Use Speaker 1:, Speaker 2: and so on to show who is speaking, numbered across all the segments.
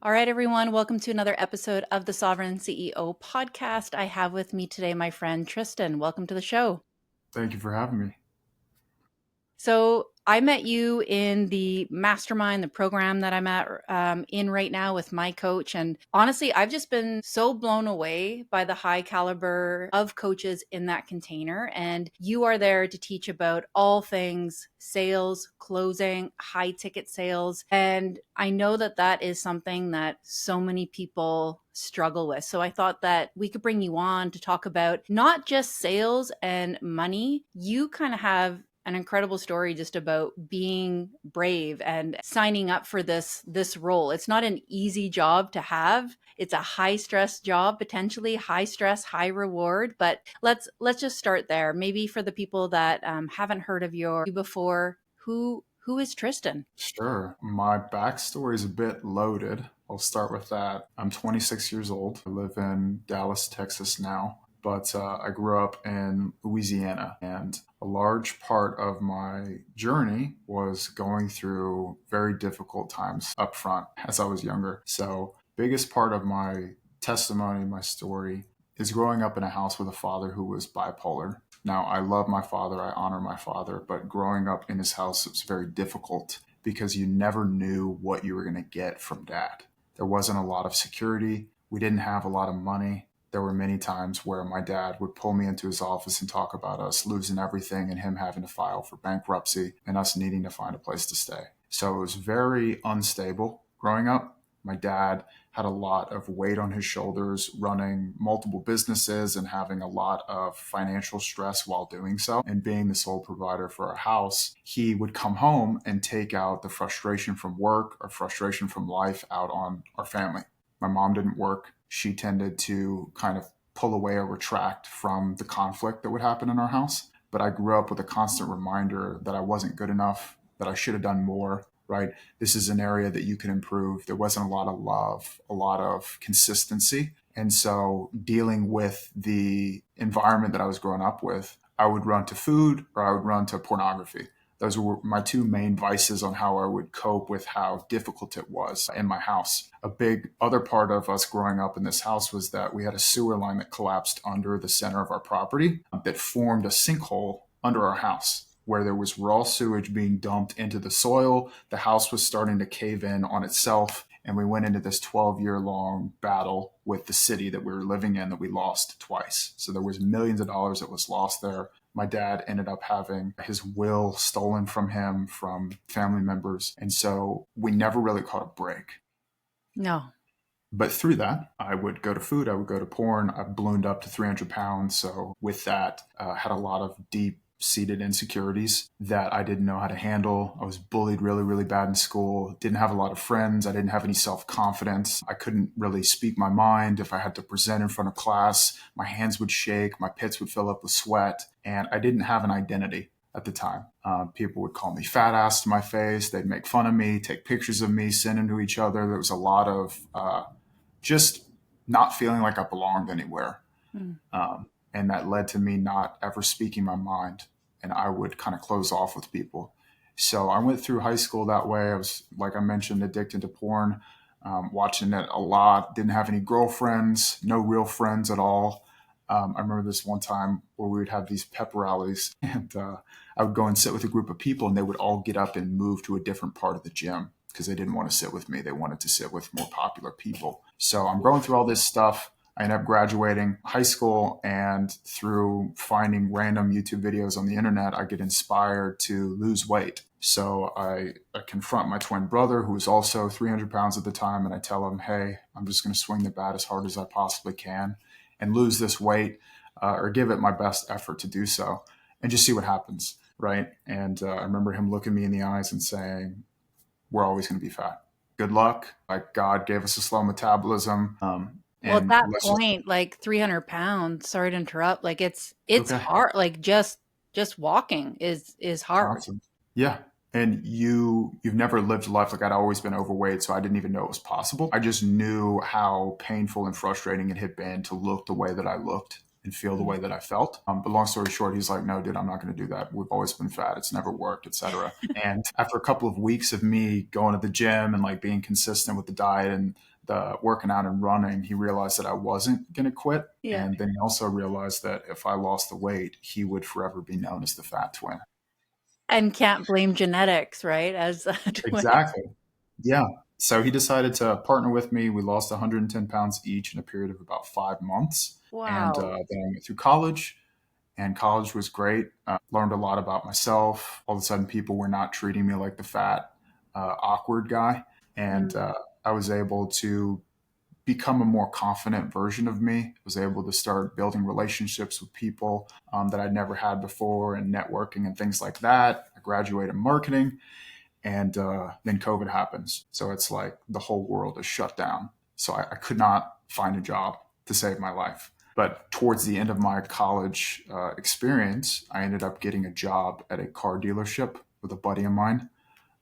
Speaker 1: All right, everyone, welcome to another episode of the Sovereign CEO podcast. I have with me today my friend Tristan. Welcome to the show.
Speaker 2: Thank you for having me.
Speaker 1: So I met you in the mastermind, the program that I'm in right now with my coach. And honestly, I've just been so blown away by the high caliber of coaches in that container. And you are there to teach about all things sales, closing, high ticket sales. And I know that that is something that so many people struggle with. So I thought that we could bring you on to talk about not just sales and money. You kind of have an incredible story just about being brave and signing up for this role. It's not an easy job to have. It's a high stress job, potentially high stress, high reward. But let's just start there. Maybe for the people that haven't heard of you before, who is Tristan?
Speaker 2: Sure. My backstory is a bit loaded. I'll start with that. I'm 26 years old. I live in Dallas, Texas now, but I grew up in Louisiana, and a large part of my journey was going through very difficult times up front as I was younger. So, biggest part of my testimony, my story, is growing up in a house with a father who was bipolar. Now, I love my father, I honor my father, but growing up in his house, it was very difficult because you never knew what you were going to get from dad. There wasn't a lot of security. We didn't have a lot of money. There were many times where my dad would pull me into his office and talk about us losing everything and him having to file for bankruptcy and us needing to find a place to stay. So it was very unstable growing up. My dad had a lot of weight on his shoulders running multiple businesses and having a lot of financial stress while doing so. And being the sole provider for our house, he would come home and take out the frustration from work or frustration from life out on our family. My mom didn't work. She tended to kind of pull away or retract from the conflict that would happen in our house. But I grew up with a constant reminder that I wasn't good enough, that I should have done more, right? This is an area that you can improve. There wasn't a lot of love, a lot of consistency. And so dealing with the environment that I was growing up with, I would run to food or I would run to pornography. Those were my two main vices on how I would cope with how difficult it was in my house. A big other part of us growing up in this house was that we had a sewer line that collapsed under the center of our property that formed a sinkhole under our house where there was raw sewage being dumped into the soil. The house was starting to cave in on itself. And we went into this 12-year-long battle with the city that we were living in that we lost twice. So there was millions of dollars that was lost there. My dad ended up having his will stolen from him, from family members. And so we never really caught a break.
Speaker 1: No.
Speaker 2: But through that, I would go to food, I would go to porn. I ballooned up to 300 pounds. So with that, had a lot of deep seated insecurities that I didn't know how to handle. I was bullied really, really bad in school. Didn't have a lot of friends. I didn't have any self-confidence. I couldn't really speak my mind. If I had to present in front of class, my hands would shake, my pits would fill up with sweat, and I didn't have an identity at the time. People would call me fat ass to my face. They'd make fun of me, take pictures of me, send them to each other. There was a lot of just not feeling like I belonged anywhere. And that led to me not ever speaking my mind. And I would kind of close off with people. So I went through high school that way. I was, like I mentioned, addicted to porn, watching it a lot. Didn't have any girlfriends, no real friends at all. I remember this one time where we would have these pep rallies and I would go and sit with a group of people and they would all get up and move to a different part of the gym because they didn't want to sit with me. They wanted to sit with more popular people. So I'm going through all this stuff. I ended up graduating high school, and through finding random YouTube videos on the internet, I get inspired to lose weight. So I confront my twin brother, who was also 300 pounds at the time, and I tell him, hey, I'm just going to swing the bat as hard as I possibly can and lose this weight or give it my best effort to do so and just see what happens, right? And I remember him looking me in the eyes and saying, we're always going to be fat. Good luck. Like, God gave us a slow metabolism.
Speaker 1: Well, at
Speaker 2: And
Speaker 1: that
Speaker 2: let's just
Speaker 1: point, like 300 pounds, sorry to interrupt, like it's
Speaker 2: okay.
Speaker 1: hard. Like just walking is hard.
Speaker 2: Awesome. Yeah. And you've never lived a life like I'd always been overweight, so I didn't even know it was possible. I just knew how painful and frustrating it had been to look the way that I looked and feel the
Speaker 1: Mm.
Speaker 2: way that I felt. But long story short, he's like, no, dude, I'm not going to do that. We've always been fat. It's never worked, etc. And after a couple of weeks of me going to the gym and like being consistent with the diet and the working out and running, he realized that I wasn't going to quit.
Speaker 1: Yeah.
Speaker 2: And then he also realized that if I lost the weight, he would forever be known as the fat twin.
Speaker 1: And can't blame genetics, right? As a twin.
Speaker 2: Exactly. Yeah. So he decided to partner with me. We lost 110 pounds each in a period of about 5 months. And
Speaker 1: Wow.
Speaker 2: then I went through college, and college was great. Learned a lot about myself. All of a sudden, people were not treating me like the fat, awkward guy. And
Speaker 1: Mm.
Speaker 2: I was able to become a more confident version of me. I was able to start building relationships with people that I'd never had before and networking and things like that. I graduated marketing, and then COVID happens. So it's like the whole world is shut down. So I could not find a job to save my life. But towards the end of my college experience, I ended up getting a job at a car dealership with a buddy of mine,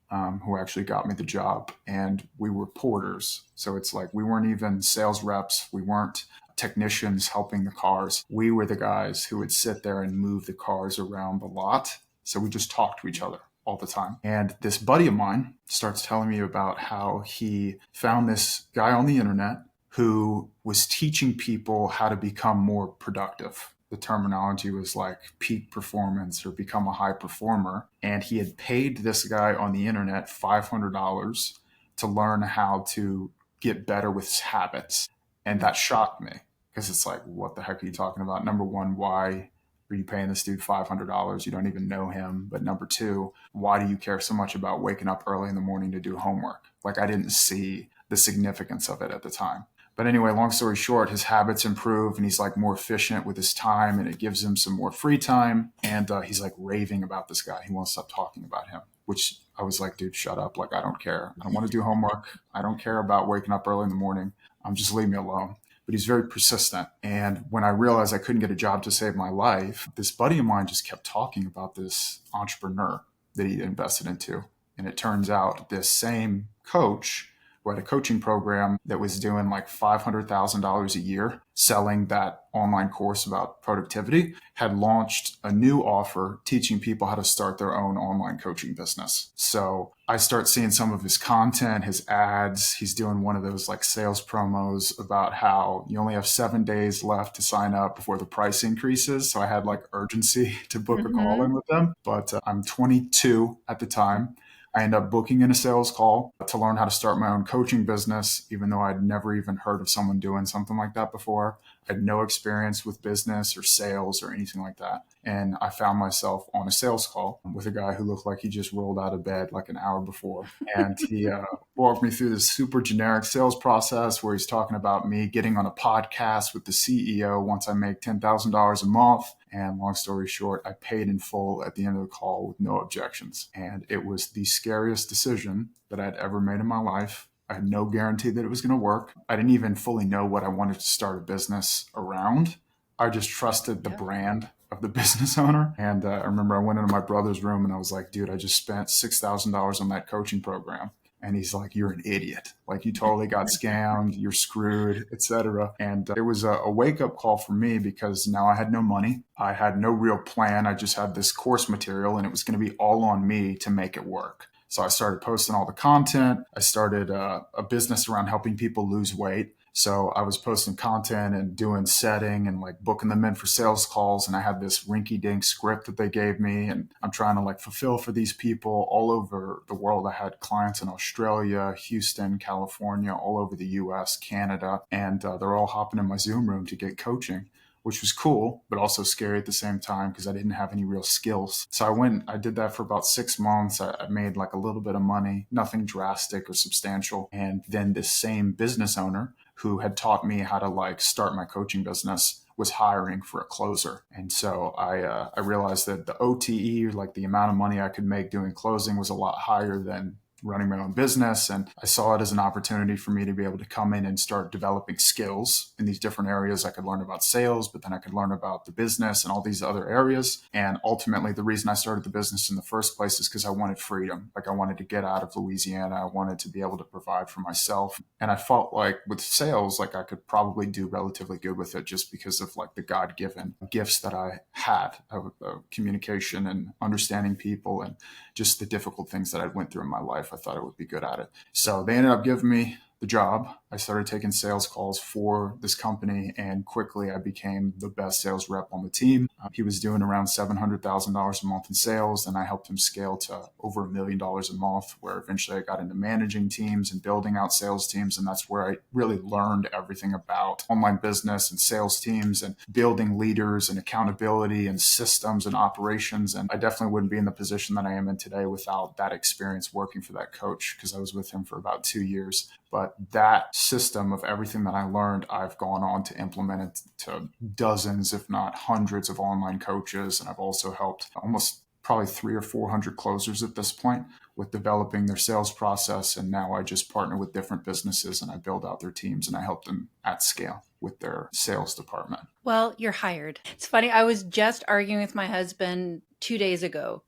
Speaker 2: who actually got me the job. And we were porters. So it's like we weren't even sales reps. We weren't technicians helping the cars. We were the guys who would sit there and move the cars around the lot. So we just talked to each other all the time. And this buddy of mine starts telling me about how he found this guy on the internet who was teaching people how to become more productive. The terminology was like peak performance or become a high performer. And he had paid this guy on the internet $500 to learn how to get better with his habits. And that shocked me because it's like, what the heck are you talking about? Number one, why are you paying this dude $500? You don't even know him. But number two, why do you care so much about waking up early in the morning to do homework? Like, I didn't see the significance of it at the time. But anyway, long story short, his habits improve and he's like more efficient with his time, and it gives him some more free time. And he's like raving about this guy. He won't stop talking about him, which I was like, dude, shut up. Like, I don't care. I don't want to do homework. I don't care about waking up early in the morning. Just leave me alone. But he's very persistent. And when I realized I couldn't get a job to save my life, this buddy of mine just kept talking about this entrepreneur that he invested into. And it turns out this same coach who had a coaching program that was doing like $500,000 a year selling that online course about productivity, had launched a new offer teaching people how to start their own online coaching business. So I start seeing some of his content, his ads. He's doing one of those like sales promos about how you only have 7 days left to sign up before the price increases. So I had like urgency to book a call
Speaker 1: Mm-hmm.
Speaker 2: in with them. But I'm 22 at the time. I end up booking in a sales call to learn how to start my own coaching business, even though I'd never even heard of someone doing something like that before. I had no experience with business or sales or anything like that. And I found myself on a sales call with a guy who looked like he just rolled out of bed like an hour before. And he walked me through this super generic sales process where he's talking about me getting on a podcast with the CEO once I make $10,000 a month. And long story short, I paid in full at the end of the call with no objections. And it was the scariest decision that I'd ever made in my life. I had no guarantee that it was going to work. I didn't even fully know what I wanted to start a business around. I just trusted the
Speaker 1: Yeah.
Speaker 2: brand of the business owner. And I remember I went into my brother's room and I was like, dude, I just spent $6,000 on that coaching program. And he's like, you're an idiot. Like, you totally got scammed. You're screwed, etc. And it was a wake up call for me because now I had no money. I had no real plan. I just had this course material and it was going to be all on me to make it work. So I started posting all the content. I started a business around helping people lose weight. So I was posting content and doing setting and like booking them in for sales calls. And I had this rinky dink script that they gave me. And I'm trying to like fulfill for these people all over the world. I had clients in Australia, Houston, California, all over the US, Canada. And they're all hopping in my Zoom room to get coaching, which was cool, but also scary at the same time because I didn't have any real skills. So I did that for about 6 months. I made like a little bit of money, nothing drastic or substantial. And then this same business owner who had taught me how to like start my coaching business was hiring for a closer. And so I realized that the OTE, like the amount of money I could make doing closing, was a lot higher than running my own business. And I saw it as an opportunity for me to be able to come in and start developing skills in these different areas. I could learn about sales, but then I could learn about the business and all these other areas. And ultimately, the reason I started the business in the first place is because I wanted freedom. Like I wanted to get out of Louisiana. I wanted to be able to provide for myself. And I felt like with sales, like I could probably do relatively good with it just because of like the God-given gifts that I had of communication and understanding people and just the difficult things that I went through in my life. I thought I would be good at it. So they ended up giving me the job. I started taking sales calls for this company, and quickly I became the best sales rep on the team. He was doing around $700,000 a month in sales, and I helped him scale to over $1 million a month, where eventually I got into managing teams and building out sales teams. And that's where I really learned everything about online business and sales teams and building leaders and accountability and systems and operations. And I definitely wouldn't be in the position that I am in today without that experience working for that coach, because I was with him for about 2 years. But that system of everything that I learned, I've gone on to implement it to dozens, if not hundreds of online coaches. And I've also helped almost probably 300 or 400 closers at this point with developing their sales process. And now I just partner with different businesses and I build out their teams and I help them at scale with their sales department.
Speaker 1: Well, you're hired. It's funny. I was just arguing with my husband 2 days ago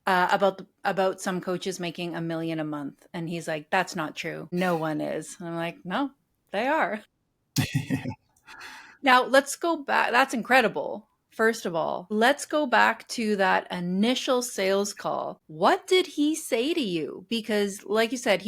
Speaker 1: about some coaches making $1 million a month, and he's like, "That's not true. No one is." And I'm like, "No, they are." Now let's go back. That's incredible. First of all, let's go back to that initial sales call. What did he say to you? Because, like you said,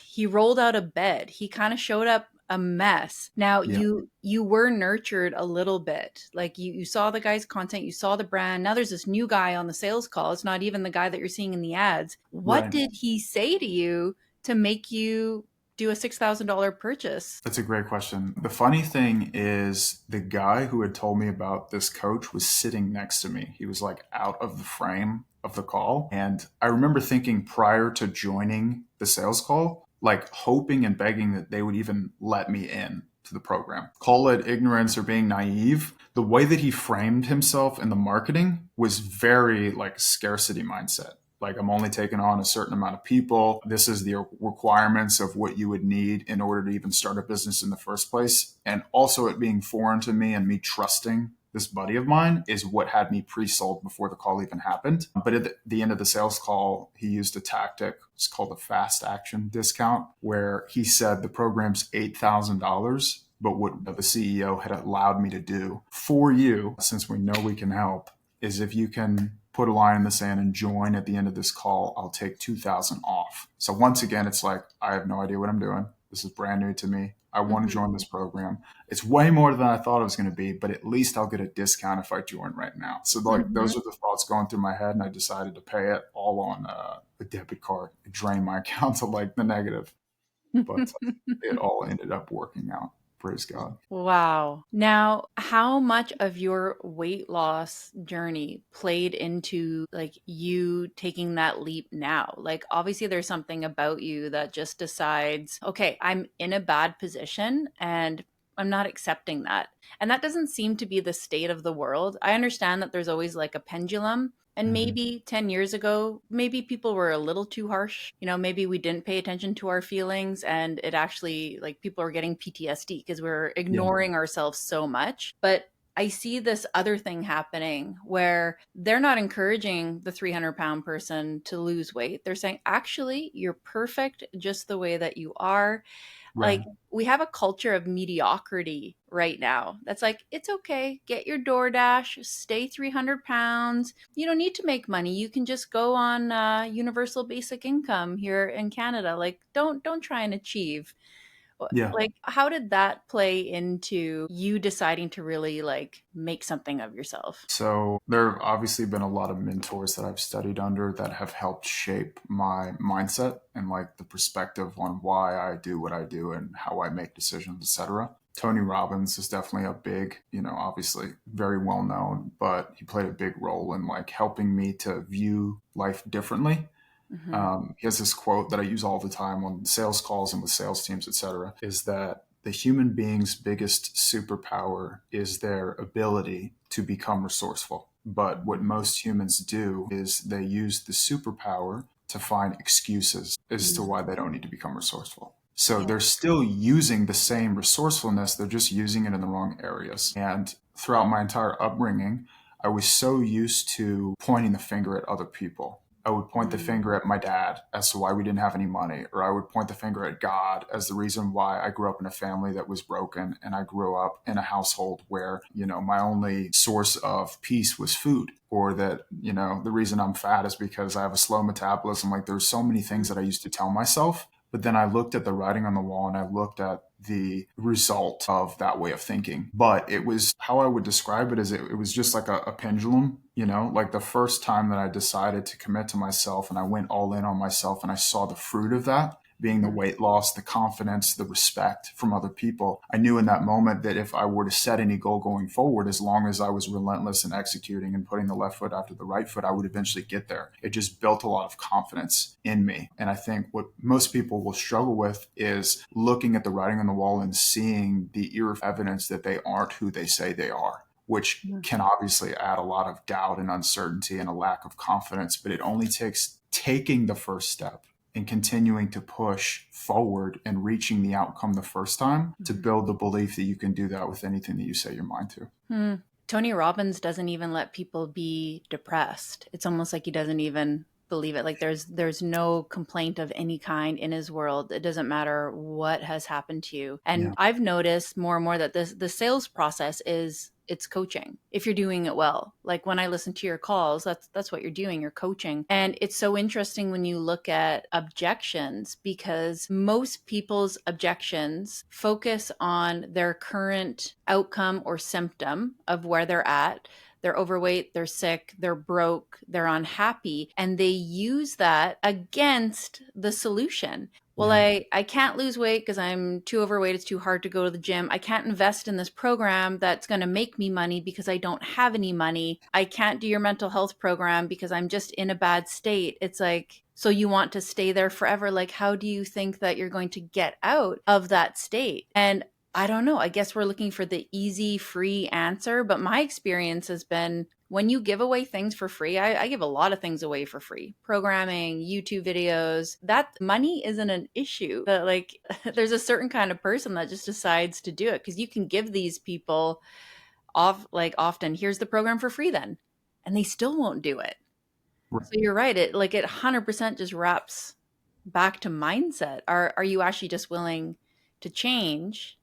Speaker 1: he rolled out of bed. He kind of showed up a mess. Now
Speaker 2: Yeah,
Speaker 1: you were nurtured a little bit. Like you saw the guy's content, you saw the brand. Now there's this new guy on the sales call. It's not even the guy that you're seeing in the ads. What
Speaker 2: right.
Speaker 1: did he say to you to make you do a $6,000 purchase?
Speaker 2: That's a great question. The funny thing is, the guy who had told me about this coach was sitting next to me. He was like out of the frame of the call. And I remember thinking prior to joining the sales call, like hoping and begging that they would even let me in to the program. Call it ignorance or being naive. The way that he framed himself in the marketing was very like scarcity mindset. Like, I'm only taking on a certain amount of people. This is the requirements of what you would need in order to even start a business in the first place. And also it being foreign to me and me trusting this buddy of mine is what had me pre-sold before the call even happened. But at the end of the sales call, he used a tactic. It's called a fast action discount, where he said the program's $8,000. But what the CEO had allowed me to do for you, since we know we can help, is if you can put a line in the sand and join at the end of this call, I'll take 2,000 off. So once again, it's like, I have no idea what I'm doing. This is brand new to me. I want to
Speaker 1: Mhm.
Speaker 2: join this program. It's way more than I thought it was going to be, but at least I'll get a discount if I join right now. So like
Speaker 1: Mhm.
Speaker 2: those are the thoughts going through my head, and I decided to pay it all on a debit card. It drained my account to like the negative, but it all ended up working out. Praise God.
Speaker 1: Wow. Now, how much of your weight loss journey played into like you taking that leap now? Like, obviously, there's something about you that just decides, okay, I'm in a bad position and I'm not accepting that. And that doesn't seem to be the state of the world. I understand that there's always like a pendulum. And
Speaker 2: Mhm.
Speaker 1: maybe 10 years ago, maybe people were a little too harsh. Maybe we didn't pay attention to our feelings and it actually, like, people are getting PTSD because we're
Speaker 2: Yeah.
Speaker 1: ignoring ourselves so much. But I see this other thing happening where they're not encouraging the 300-pound person to lose weight. They're saying, actually, you're perfect just the way that you are.
Speaker 2: Right.
Speaker 1: Like, we have a culture of mediocrity right now. That's like, it's okay. Get your DoorDash, stay 300 pounds. You don't need to make money. You can just go on universal basic income here in Canada. Like, don't try and achieve.
Speaker 2: Yeah.
Speaker 1: Like, how did that play into you deciding to really like make something of yourself?
Speaker 2: So there have obviously been a lot of mentors that I've studied under that have helped shape my mindset and like the perspective on why I do what I do and how I make decisions, etc. Tony Robbins is definitely a big, obviously very well known, but he played a big role in like helping me to view life differently.
Speaker 1: Hmm.
Speaker 2: He has this quote that I use all the time on sales calls and with sales teams, etc., is that the human being's biggest superpower is their ability to become resourceful. But what most humans do is they use the superpower to find excuses as to why they don't need to become resourceful. So
Speaker 1: Yeah.
Speaker 2: they're still using the same resourcefulness, they're just using it in the wrong areas. And throughout my entire upbringing, I was so used to pointing the finger at other people. I would point the finger at my dad as to why we didn't have any money, or I would point the finger at God as the reason why I grew up in a family that was broken, and I grew up in a household where, my only source of peace was food, or that, the reason I'm fat is because I have a slow metabolism. Like, there's so many things that I used to tell myself. But then I looked at the writing on the wall and I looked at the result of that way of thinking. But it was, how I would describe it, is it was just like a pendulum, like the first time that I decided to commit to myself and I went all in on myself and I saw the fruit of that being the weight loss, the confidence, the respect from other people. I knew in that moment that if I were to set any goal going forward, as long as I was relentless in executing and putting the left foot after the right foot, I would eventually get there. It just built a lot of confidence in me. And I think what most people will struggle with is looking at the writing on the wall and seeing the evidence that they aren't who they say they are, which can obviously add a lot of doubt and uncertainty and a lack of confidence. But it only takes taking the first step and continuing to push forward and reaching the outcome the first time to build the belief that you can do that with anything that you set your mind to.
Speaker 1: Tony Robbins doesn't even let people be depressed. It's almost like he doesn't even believe it. Like there's no complaint of any kind in his world. It doesn't matter what has happened to you. And I've noticed more and more that the sales process it's coaching if you're doing it well. Like when I listen to your calls, that's what you're doing. You're coaching. And it's so interesting when you look at objections, because most people's objections focus on their current outcome or symptom of where they're at. They're overweight, they're sick, they're broke, they're unhappy, and they use that against the solution. Well, I can't lose weight because I'm too overweight. It's too hard to go to the gym. I can't invest in this program that's going to make me money because I don't have any money. I can't do your mental health program because I'm just in a bad state. It's like, so you want to stay there forever. Like, how do you think that you're going to get out of that state? And I don't know. I guess we're looking for the easy, free answer. But my experience has been when you give away things for free, I give a lot of things away for free. Programming, YouTube videos, that money isn't an issue. But like there's a certain kind of person that just decides to do it, because you can give these people often, here's the program for free then. And they still won't do it.
Speaker 2: Right.
Speaker 1: So you're right. It 100% just wraps back to mindset. Are you actually just willing to change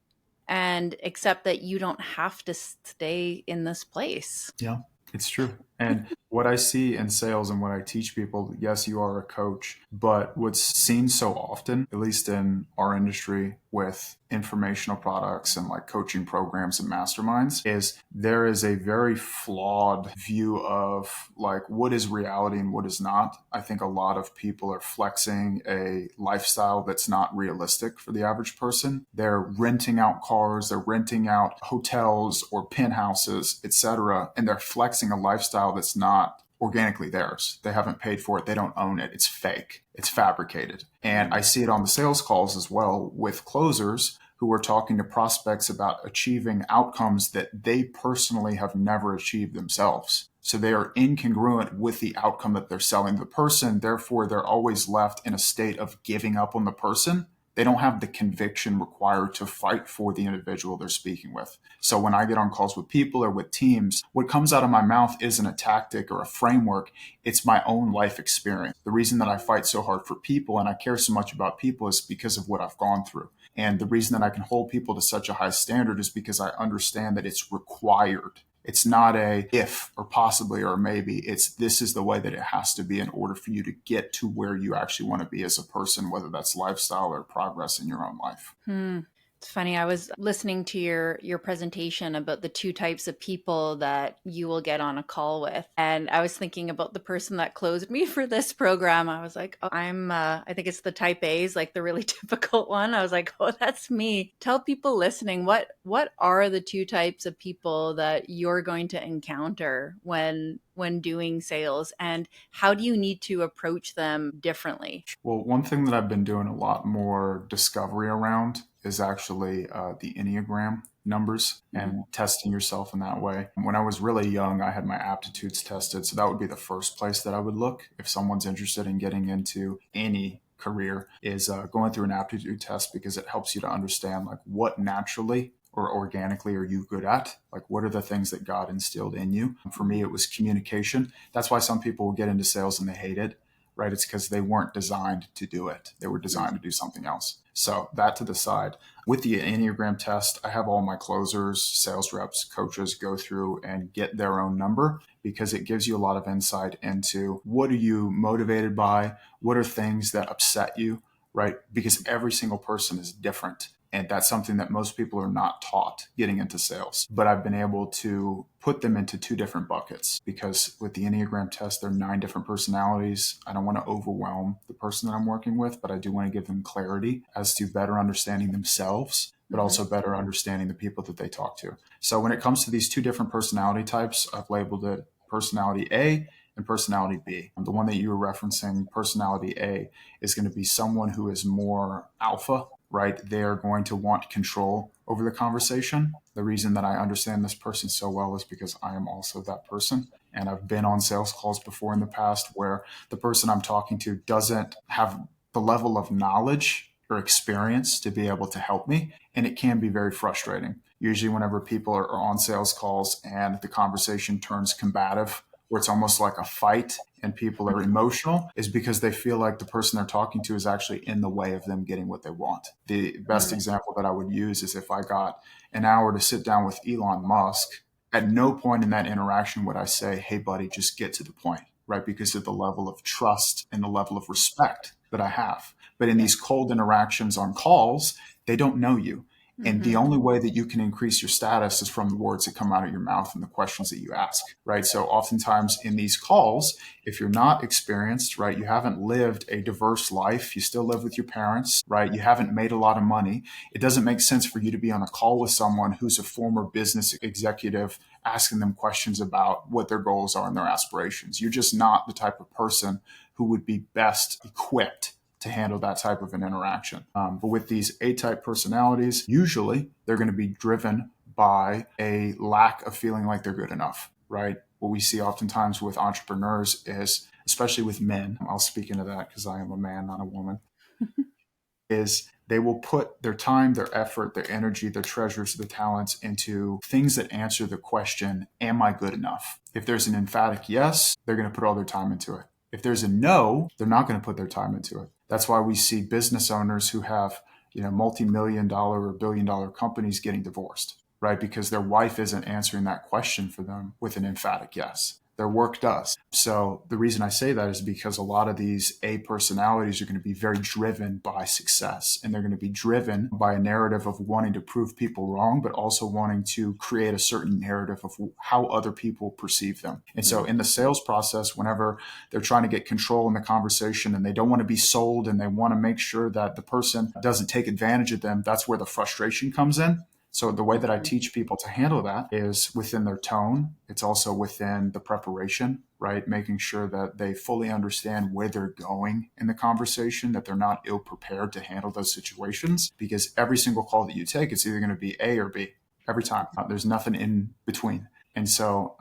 Speaker 1: and accept that you don't have to stay in this place?
Speaker 2: Yeah, it's true. And what I see in sales and what I teach people, yes, you are a coach, but what's seen so often, at least in our industry with informational products and like coaching programs and masterminds, is there is a very flawed view of like what is reality and what is not. I think a lot of people are flexing a lifestyle that's not realistic for the average person. They're renting out cars, they're renting out hotels or penthouses, etc., and they're flexing a lifestyle that's not organically theirs. They haven't paid for it. They don't own it. It's fake. It's fabricated. And I see it on the sales calls as well with closers who are talking to prospects about achieving outcomes that they personally have never achieved themselves. So they are incongruent with the outcome that they're selling the person. Therefore, they're always left in a state of giving up on the person. They don't have the conviction required to fight for the individual they're speaking with. So when I get on calls with people or with teams, what comes out of my mouth isn't a tactic or a framework. It's my own life experience. The reason that I fight so hard for people and I care so much about people is because of what I've gone through. And the reason that I can hold people to such a high standard is because I understand that it's required. It's not a if or possibly or maybe. It's this is the way that it has to be in order for you to get to where you actually want to be as a person, whether that's lifestyle or progress in your own life.
Speaker 1: It's funny. I was listening to your presentation about the two types of people that you will get on a call with, and I was thinking about the person that closed me for this program. I was like, oh, I think it's the type A's, like the really difficult one. I was like, oh, that's me. Tell people listening, what are the two types of people that you're going to encounter when when doing sales, and how do you need to approach them differently?
Speaker 2: Well, one thing that I've been doing a lot more discovery around is actually the Enneagram numbers
Speaker 1: Mhm.
Speaker 2: and testing yourself in that way. When I was really young, I had my aptitudes tested. So that would be the first place that I would look if someone's interested in getting into any career is going through an aptitude test, because it helps you to understand like what naturally or organically are you good at? Like, what are the things that God instilled in you? For me, it was communication. That's why some people will get into sales and they hate it, right? It's because they weren't designed to do it. They were designed to do something else. So that to the side. With the Enneagram test, I have all my closers, sales reps, coaches go through and get their own number, because it gives you a lot of insight into what are you motivated by? What are things that upset you, right? Because every single person is different. And that's something that most people are not taught getting into sales. But I've been able to put them into two different buckets, because with the Enneagram test, there are 9 different personalities. I don't want to overwhelm the person that I'm working with, but I do want to give them clarity as to better understanding themselves, but
Speaker 1: Mhm.
Speaker 2: also better understanding the people that they talk to. So when it comes to these 2 different personality types, I've labeled it personality A and personality B. The one that you were referencing, personality A, is going to be someone who is more alpha, right? They're going to want control over the conversation. The reason that I understand this person so well is because I am also that person. And I've been on sales calls before in the past where the person I'm talking to doesn't have the level of knowledge or experience to be able to help me. And it can be very frustrating. Usually, whenever people are on sales calls and the conversation turns combative, where it's almost like a fight and people are emotional, is because they feel like the person they're talking to is actually in the way of them getting what they want. The best
Speaker 1: Mm.
Speaker 2: example that I would use is if I got an hour to sit down with Elon Musk, at no point in that interaction would I say, hey, buddy, just get to the point, right? Because of the level of trust and the level of respect that I have. But in
Speaker 1: Yeah.
Speaker 2: these cold interactions on calls, they don't know you. And the
Speaker 1: Mhm.
Speaker 2: only way that you can increase your status is from the words that come out of your mouth and the questions that you ask, right? So oftentimes in these calls, if you're not experienced, right, you haven't lived a diverse life, you still live with your parents, right, you haven't made a lot of money, it doesn't make sense for you to be on a call with someone who's a former business executive asking them questions about what their goals are and their aspirations. You're just not the type of person who would be best equipped to handle that type of an interaction. But with these A-type personalities, usually they're going to be driven by a lack of feeling like they're good enough, right? What we see oftentimes with entrepreneurs is, especially with men, I'll speak into that because I am a man, not a woman, is they will put their time, their effort, their energy, their treasures, their talents into things that answer the question, am I good enough? If there's an emphatic yes, they're going to put all their time into it. If there's a no, they're not going to put their time into it. That's why we see business owners who have, multi-million dollar or billion-dollar companies getting divorced, right? Because their wife isn't answering that question for them with an emphatic yes. Their work does. So the reason I say that is because a lot of these A personalities are going to be very driven by success, and they're going to be driven by a narrative of wanting to prove people wrong, but also wanting to create a certain narrative of how other people perceive them. And so in the sales process, whenever they're trying to get control in the conversation and they don't want to be sold and they want to make sure that the person doesn't take advantage of them, that's where the frustration comes in. So the way that I
Speaker 1: Mhm.
Speaker 2: teach people to handle that is within their tone. It's also within the preparation, right? Making sure that they fully understand where they're going in the conversation, that they're not ill prepared to handle those situations. Because every single call that you take, it's either going to be A or B every time. There's nothing in between. And so,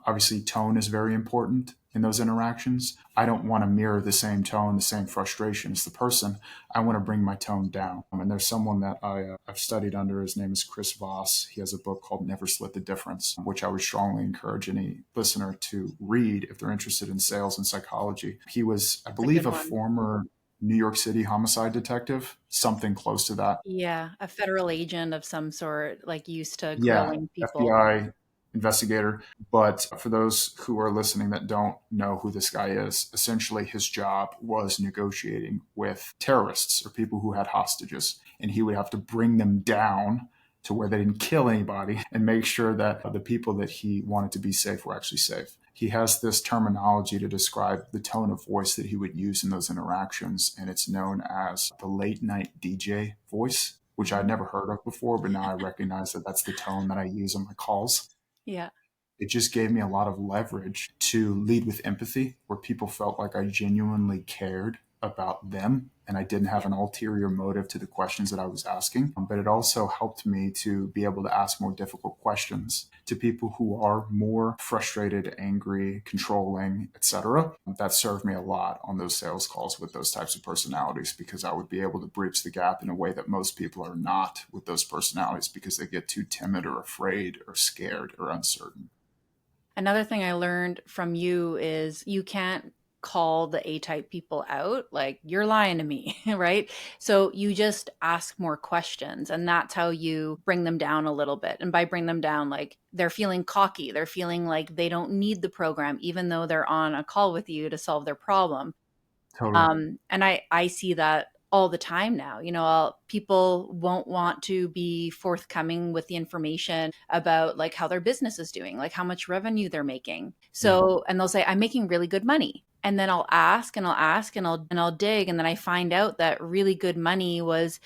Speaker 2: obviously, tone is very important in those interactions. I don't want to mirror the same tone, the same frustration as the person. I want to bring my tone down. And there's someone that I've studied under. His name is Chris Voss. He has a book called Never Split the Difference, which I would strongly encourage any listener to read if they're interested in sales and psychology. He was, I
Speaker 1: That's a
Speaker 2: believe,
Speaker 1: good
Speaker 2: a
Speaker 1: one.
Speaker 2: former New York City homicide detective, something close to that.
Speaker 1: Yeah, a federal agent of some sort, like, used to
Speaker 2: Yeah,
Speaker 1: grilling people.
Speaker 2: FBI investigator. But for those who are listening that don't know who this guy is, essentially his job was negotiating with terrorists or people who had hostages. And he would have to bring them down to where they didn't kill anybody and make sure that the people that he wanted to be safe were actually safe. He has this terminology to describe the tone of voice that he would use in those interactions, and it's known as the late night DJ voice, which I'd
Speaker 1: Mhm.
Speaker 2: never heard of before, but now I recognize that that's the tone that I use on my calls.
Speaker 1: Yeah.
Speaker 2: it just gave me a lot of leverage to lead with empathy, where people felt like I genuinely cared about them and I didn't have
Speaker 1: Yeah.
Speaker 2: an ulterior motive to the questions that I was asking. But it also helped me to be able to ask more difficult questions to people who are more frustrated, angry, controlling, etc. That served me a lot on those sales calls with those types of personalities, because I would be able to bridge the gap in a way that most people are not with those personalities, because they get too timid or afraid or scared or uncertain.
Speaker 1: Another thing I learned from you is you can't call the A-type people out, like, you're lying to me, right? So you just ask more questions, and that's how you bring them down a little bit. And by bring them down, like, they're feeling cocky, they're feeling like they don't need the program, even though they're on a call with you to solve their problem.
Speaker 2: Totally.
Speaker 1: And I see that all the time now. People won't want to be forthcoming with the information about like how their business is doing, like how much revenue they're making.
Speaker 2: Yeah.
Speaker 1: So, and they'll say, I'm making really good money. And then I'll ask and I'll ask and I'll dig. And then I find out that really good money was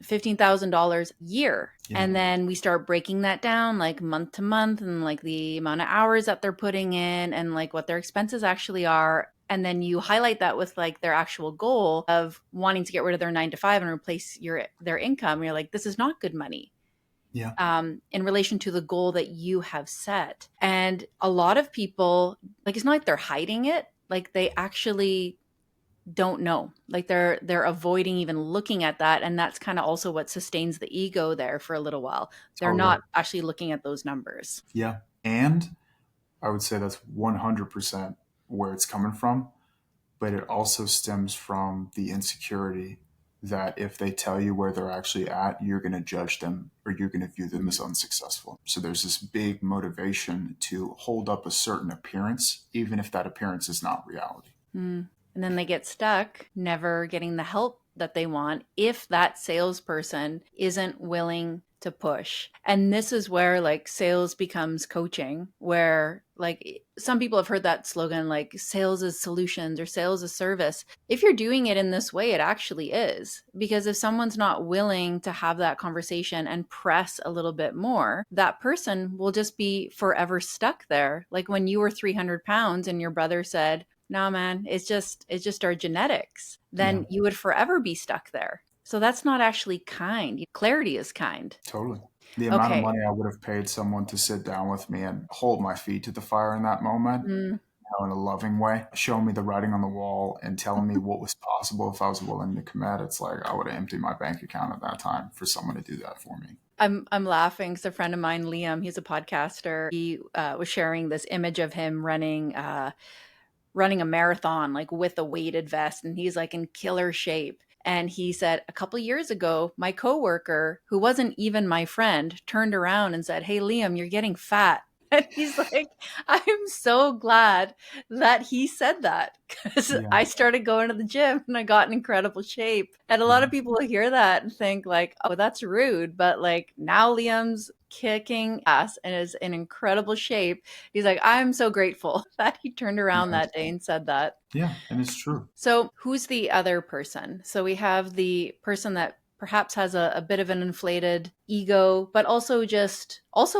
Speaker 1: $15,000 a year.
Speaker 2: Yeah.
Speaker 1: And then we start breaking that down like month to month, and like the amount of hours that they're putting in and like what their expenses actually are. And then you highlight that with like their actual goal of wanting to get rid of their 9 to 5 and replace their income. You're like, this is not good money
Speaker 2: Yeah.
Speaker 1: in relation to the goal that you have set. And a lot of people, like, it's not like they're hiding it. Like, they actually don't know, like they're avoiding even looking at that, and that's kind of also what sustains the ego there for a little while. They're
Speaker 2: Totally.
Speaker 1: not actually looking at those numbers.
Speaker 2: Yeah. And I would say that's 100% where it's coming from. But it also stems from the insecurity that if they tell you where they're actually at, you're going to judge them or you're going to view them as unsuccessful. So there's this big motivation to hold up a certain appearance, even if that appearance is not reality.
Speaker 1: And then they get stuck never getting the help that they want if that salesperson isn't willing to push. And this is where like sales becomes coaching, where like some people have heard that slogan, like sales is solutions or sales is service. If you're doing it in this way, it actually is. Because if someone's not willing to have that conversation and press a little bit more, that person will just be forever stuck there. Like when you were 300 pounds and your brother said, no, man, it's just our genetics,
Speaker 2: Yeah,
Speaker 1: then you would forever be stuck there. So that's not actually kind. Clarity is kind.
Speaker 2: totally. The amount of
Speaker 1: Okay.
Speaker 2: money I would have paid someone to sit down with me and hold my feet to the fire in that moment,
Speaker 1: Mm,
Speaker 2: in a loving way, showing me the writing on the wall and telling me what was possible if I was willing to commit, it's like I would have emptied my bank account at that time for someone to do that for me.
Speaker 1: I'm laughing because a friend of mine, Liam, he's a podcaster. He was sharing this image of him running a marathon like with a weighted vest, and he's like in killer shape. And he said a couple years ago, my coworker, who wasn't even my friend, turned around and said, "Hey, Liam, you're getting fat." And he's like, I'm so glad that he said that, because
Speaker 2: Yeah,
Speaker 1: I started going to the gym and I got in incredible shape. And a lot
Speaker 2: yeah,
Speaker 1: of people will hear that and think like, oh, that's rude. But like now Liam's kicking ass and is in incredible shape. He's like, I'm so grateful that he turned around
Speaker 2: nice.
Speaker 1: that day and said that.
Speaker 2: Yeah, and it's true.
Speaker 1: So, who's the other person? So, we have the person that perhaps has a bit of an inflated ego, but also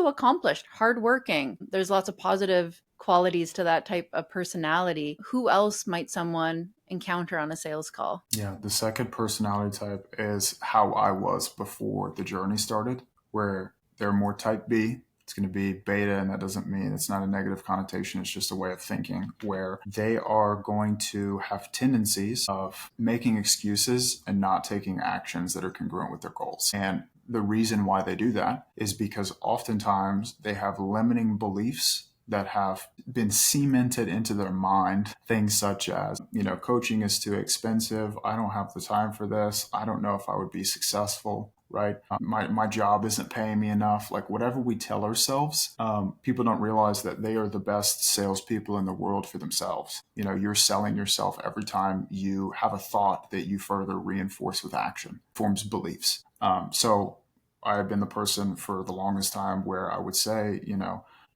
Speaker 1: accomplished, hardworking. There's lots of positive qualities to that type of personality. Who else might someone encounter on a sales call?
Speaker 2: Yeah, the second personality type is how I was before the journey started, where they're more type B. It's going to be beta, and that doesn't mean it's not a negative connotation. It's just a way of thinking where they are going to have tendencies of making excuses and not taking actions that are congruent with their goals. And the reason why they do that is because oftentimes they have limiting beliefs that have been cemented into their mind. Things such as, coaching is too expensive. I don't have the time for this. I don't know if I would be successful. Right. My job isn't paying me enough. Like whatever we tell ourselves, people don't realize that they are the best salespeople in the world for themselves. You're selling yourself every time you have a thought that you further reinforce with action, forms beliefs. So I've been the person for the longest time where I would say,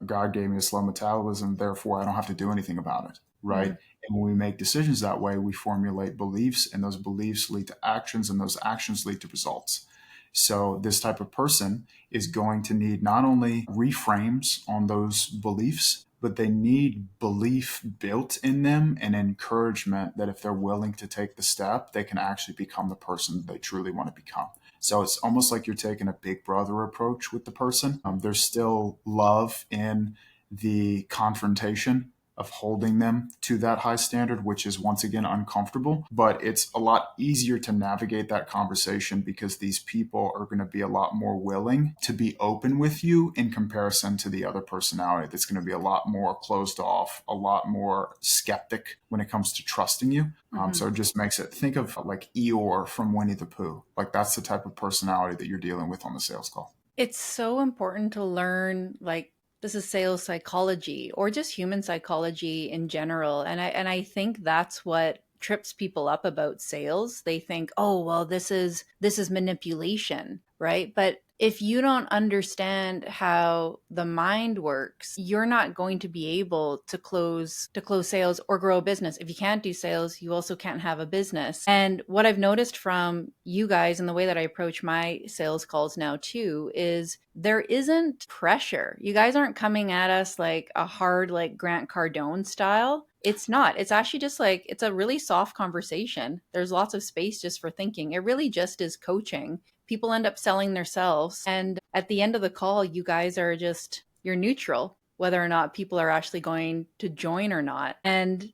Speaker 2: God gave me a slow metabolism, therefore I don't have to do anything about it. Right.
Speaker 1: Mm.
Speaker 2: And when we make decisions that way, we formulate beliefs, and those beliefs lead to actions, and those actions lead to results. So this type of person is going to need not only reframes on those beliefs, but they need belief built in them and encouragement that if they're willing to take the step, they can actually become the person they truly want to become. So it's almost like you're taking a big brother approach with the person. There's still love in the confrontation of holding them to that high standard, which is once again uncomfortable. But it's a lot easier to navigate that conversation because these people are going to be a lot more willing to be open with you in comparison to the other personality that's going to be a lot more closed off, a lot more skeptic when it comes to trusting you. So it just makes it, think of like Eeyore from Winnie the Pooh. Like that's the type of personality that you're dealing with on the sales call.
Speaker 1: It's so important to learn, like, this is sales psychology or just human psychology in general. And I think that's what trips people up about sales. They think, "Oh, well, this is manipulation," right? But if you don't understand how the mind works, you're not going to be able to close sales or grow a business. If you can't do sales, you also can't have a business. And what I've noticed from you guys and the way that I approach my sales calls now too is there isn't pressure. You guys aren't coming at us like a hard, like Grant Cardone style. It's not. It's actually just like, it's a really soft conversation. There's lots of space just for thinking. It really just is coaching. People end up selling themselves. And at the end of the call, you guys are just, you're neutral, whether or not people are actually going to join or not. And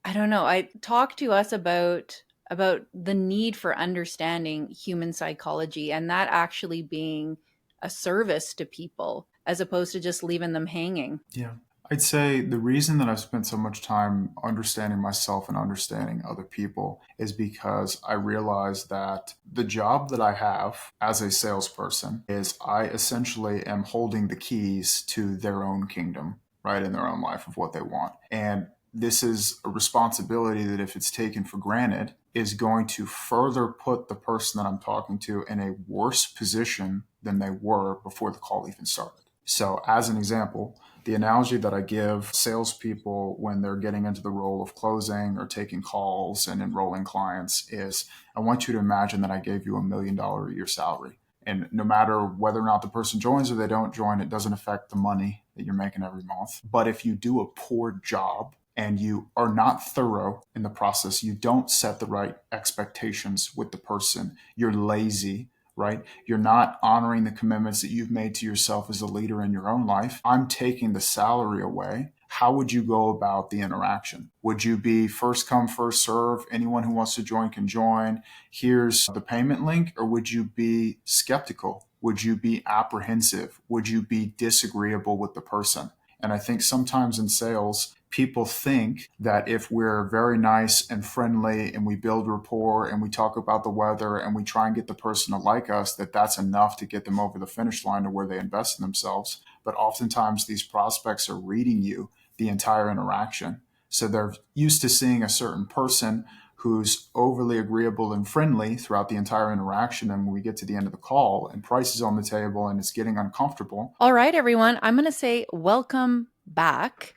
Speaker 1: I don't know. I talk to us about the need for understanding human psychology and that actually being a service to people as opposed to just leaving them hanging.
Speaker 2: Yeah. I'd say the reason that I've spent so much time understanding myself and understanding other people is because I realize that the job that I have as a salesperson is I essentially am holding the keys to their own kingdom, right, in their own life of what they want. And this is a responsibility that, if it's taken for granted, is going to further put the person that I'm talking to in a worse position than they were before the call even started. So, as an example, the analogy that I give salespeople when they're getting into the role of closing or taking calls and enrolling clients is, I want you to imagine that I gave you $1 million a year salary. And no matter whether or not the person joins or they don't join, it doesn't affect the money that you're making every month. But if you do a poor job and you are not thorough in the process, you don't set the right expectations with the person, you're lazy, right? You're not honoring the commitments that you've made to yourself as a leader in your own life. I'm taking the salary away. How would you go about the interaction? Would you be first come, first serve? Anyone who wants to join can join. Here's the payment link. Or would you be skeptical? Would you be apprehensive? Would you be disagreeable with the person? And I think sometimes in sales, people think that if we're very nice and friendly and we build rapport and we talk about the weather and we try and get the person to like us, that that's enough to get them over the finish line to where they invest in themselves. But oftentimes these prospects are reading you the entire interaction. So they're used to seeing a certain person who's overly agreeable and friendly throughout the entire interaction. And when we get to the end of the call and price is on the table and it's getting uncomfortable.
Speaker 1: All right, everyone. I'm going to say welcome back.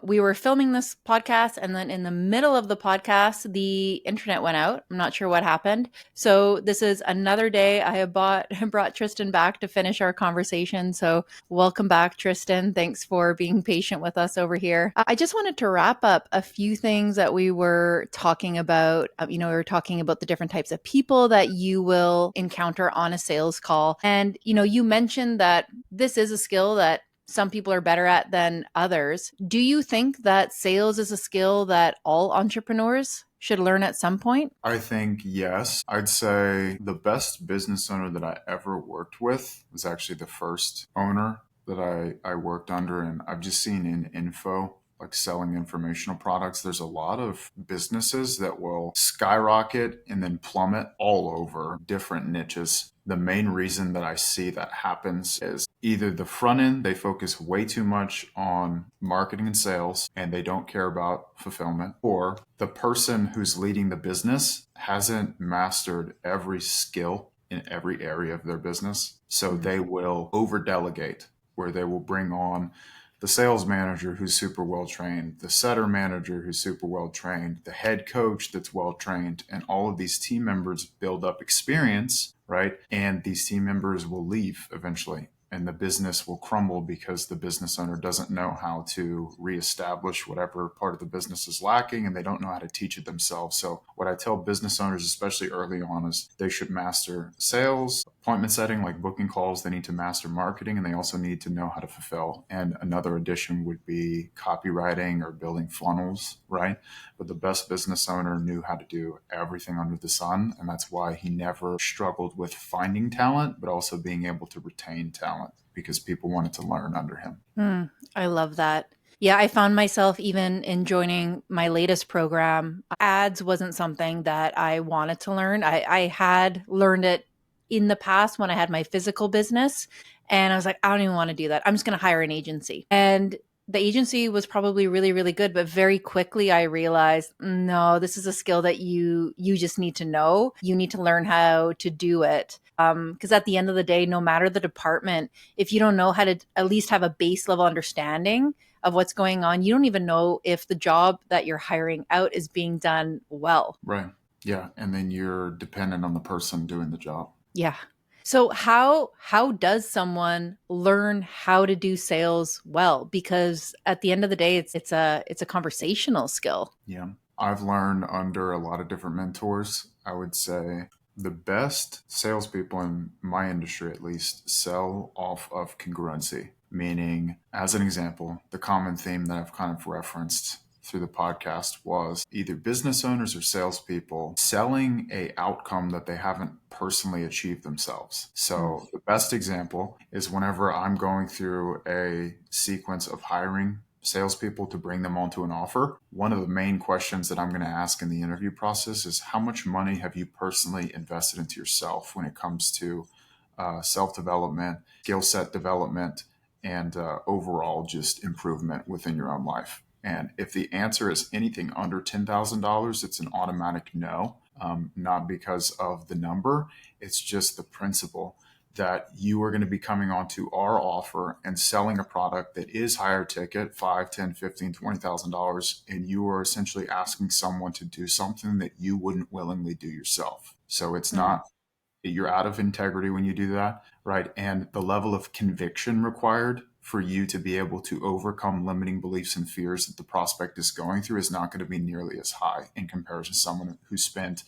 Speaker 1: We were filming this podcast, and then in the middle of the podcast, the internet went out. I'm not sure what happened. So this is another day. I have brought Tristan back to finish our conversation. So welcome back, Tristan. Thanks for being patient with us over here. I just wanted to wrap up a few things that we were talking about. We were talking about the different types of people that you will encounter on a sales call. And, you mentioned that this is a skill that some people are better at than others. Do you think that sales is a skill that all entrepreneurs should learn at some point?
Speaker 2: I think yes. I'd say the best business owner that I ever worked with was actually the first owner that I worked under. And I've just seen in info, like selling informational products, there's a lot of businesses that will skyrocket and then plummet all over different niches. The main reason that I see that happens is either the front end, they focus way too much on marketing and sales and they don't care about fulfillment, or the person who's leading the business hasn't mastered every skill in every area of their business. So they will over delegate, where they will bring on the sales manager who's super well trained, the setter manager who's super well trained, the head coach that's well trained, and all of these team members build up experience, right? And these team members will leave eventually. And the business will crumble because the business owner doesn't know how to reestablish whatever part of the business is lacking, and they don't know how to teach it themselves. So what I tell business owners, especially early on, is they should master sales, appointment setting, like booking calls. They need to master marketing, and they also need to know how to fulfill. And another addition would be copywriting or building funnels, right? But the best business owner knew how to do everything under the sun. And that's why he never struggled with finding talent, but also being able to retain talent because people wanted to learn under him.
Speaker 1: I love that. Yeah, I found myself even in joining my latest program. Ads wasn't something that I wanted to learn. I had learned it in the past when I had my physical business. And I was like, I don't even want to do that. I'm just going to hire an agency. And the agency was probably really, really good. But very quickly, I realized, no, this is a skill that you just need to know. You need to learn how to do it. Because at the end of the day, no matter the department, if you don't know how to at least have a base level understanding of what's going on, you don't even know if the job that you're hiring out is being done well.
Speaker 2: Right. Yeah. And then you're dependent on the person doing the job.
Speaker 1: Yeah. So how does someone learn how to do sales well? Because at the end of the day, it's a conversational skill.
Speaker 2: Yeah. I've learned under a lot of different mentors. I would say the best salespeople in my industry, at least, sell off of congruency. Meaning, as an example, the common theme that I've kind of referenced through the podcast was either business owners or salespeople selling a outcome that they haven't personally achieved themselves. So the best example is whenever I'm going through a sequence of hiring salespeople to bring them onto an offer, one of the main questions that I'm going to ask in the interview process is how much money have you personally invested into yourself when it comes to self-development, skill set development, and overall just improvement within your own life. And if the answer is anything under $10,000, it's an automatic no, not because of the number. It's just the principle that you are going to be coming onto our offer and selling a product that is higher ticket, $5, $10, $15, $20,000, and you are essentially asking someone to do something that you wouldn't willingly do yourself. So it's not, you're out of integrity when you do that, right? And the level of conviction required for you to be able to overcome limiting beliefs and fears that the prospect is going through is not going to be nearly as high in comparison to someone who spent,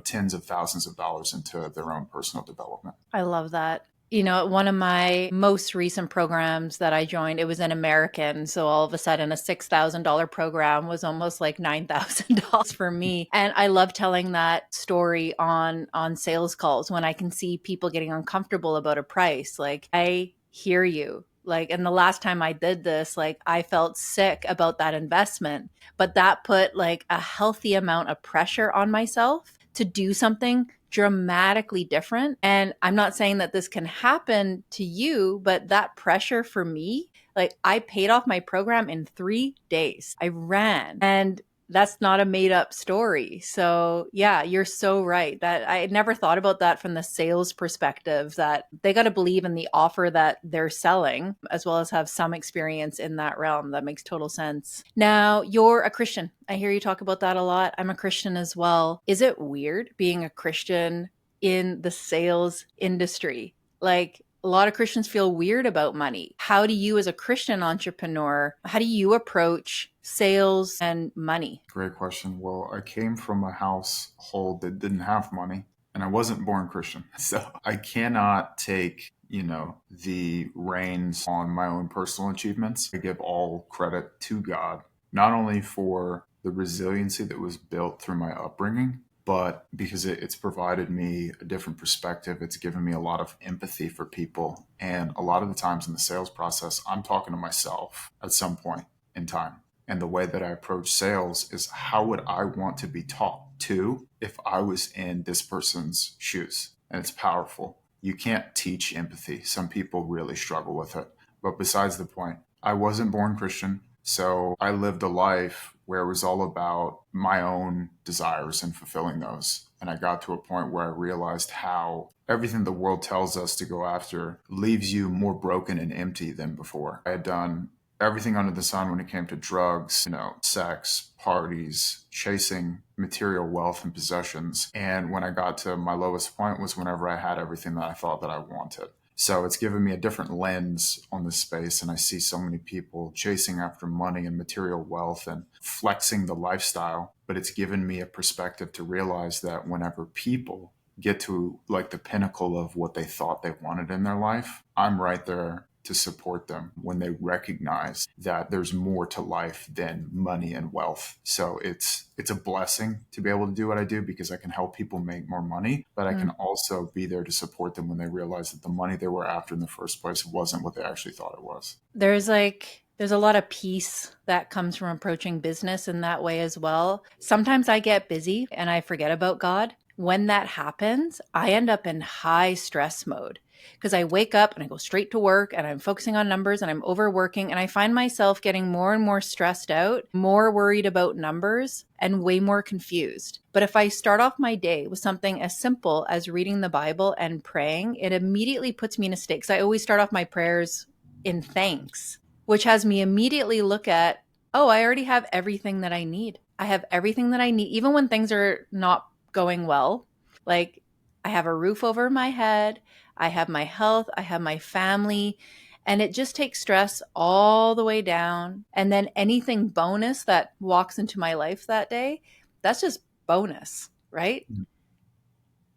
Speaker 2: tens of thousands of dollars into their own personal development.
Speaker 1: I love that. One of my most recent programs that I joined, it was an American. So all of a sudden, a $6,000 program was almost like $9,000 for me. And I love telling that story on sales calls when I can see people getting uncomfortable about a price. Like, I hear you. Like, and the last time I did this, like, I felt sick about that investment, but that put like a healthy amount of pressure on myself to do something dramatically different. And I'm not saying that this can happen to you, but that pressure for me, like, I paid off my program in 3 days. I ran, and that's not a made up story. So yeah, you're so right that I never thought about that from the sales perspective, that they got to believe in the offer that they're selling as well as have some experience in that realm. That makes total sense. Now, you're a Christian. I hear you talk about that a lot. I'm a Christian as well. Is it weird being a Christian in the sales industry? Like, a lot of Christians feel weird about money. How do you, as a Christian entrepreneur, how do you approach sales and money?
Speaker 2: Great question. Well, I came from a household that didn't have money, and I wasn't born Christian. So I cannot take, the reins on my own personal achievements. I give all credit to God, not only for the resiliency that was built through my upbringing, but because it's provided me a different perspective. It's given me a lot of empathy for people. And a lot of the times in the sales process, I'm talking to myself at some point in time. And the way that I approach sales is, how would I want to be taught to if I was in this person's shoes? And it's powerful. You can't teach empathy. Some people really struggle with it. But besides the point, I wasn't born Christian. So I lived a life where it was all about my own desires and fulfilling those. And I got to a point where I realized how everything the world tells us to go after leaves you more broken and empty than before. I had done everything under the sun when it came to drugs, sex, parties, chasing material wealth and possessions. And when I got to my lowest point was whenever I had everything that I thought that I wanted. So it's given me a different lens on this space. And I see so many people chasing after money and material wealth and flexing the lifestyle. But it's given me a perspective to realize that whenever people get to like the pinnacle of what they thought they wanted in their life, I'm right there to support them when they recognize that there's more to life than money and wealth. So it's a blessing to be able to do what I do because I can help people make more money, but I can also be there to support them when they realize that the money they were after in the first place wasn't what they actually thought it was.
Speaker 1: There's a lot of peace that comes from approaching business in that way as well. Sometimes I get busy and I forget about God. When that happens, I end up in high stress mode because I wake up and I go straight to work and I'm focusing on numbers and I'm overworking and I find myself getting more and more stressed out, more worried about numbers and way more confused. But if I start off my day with something as simple as reading the Bible and praying, it immediately puts me in a state because I always start off my prayers in thanks, which has me immediately look at, oh, I already have everything that I need. I have everything that I need, even when things are not going well. Like I have a roof over my head, I have my health, I have my family, and it just takes stress all the way down. And then anything bonus that walks into my life that day, that's just bonus, right?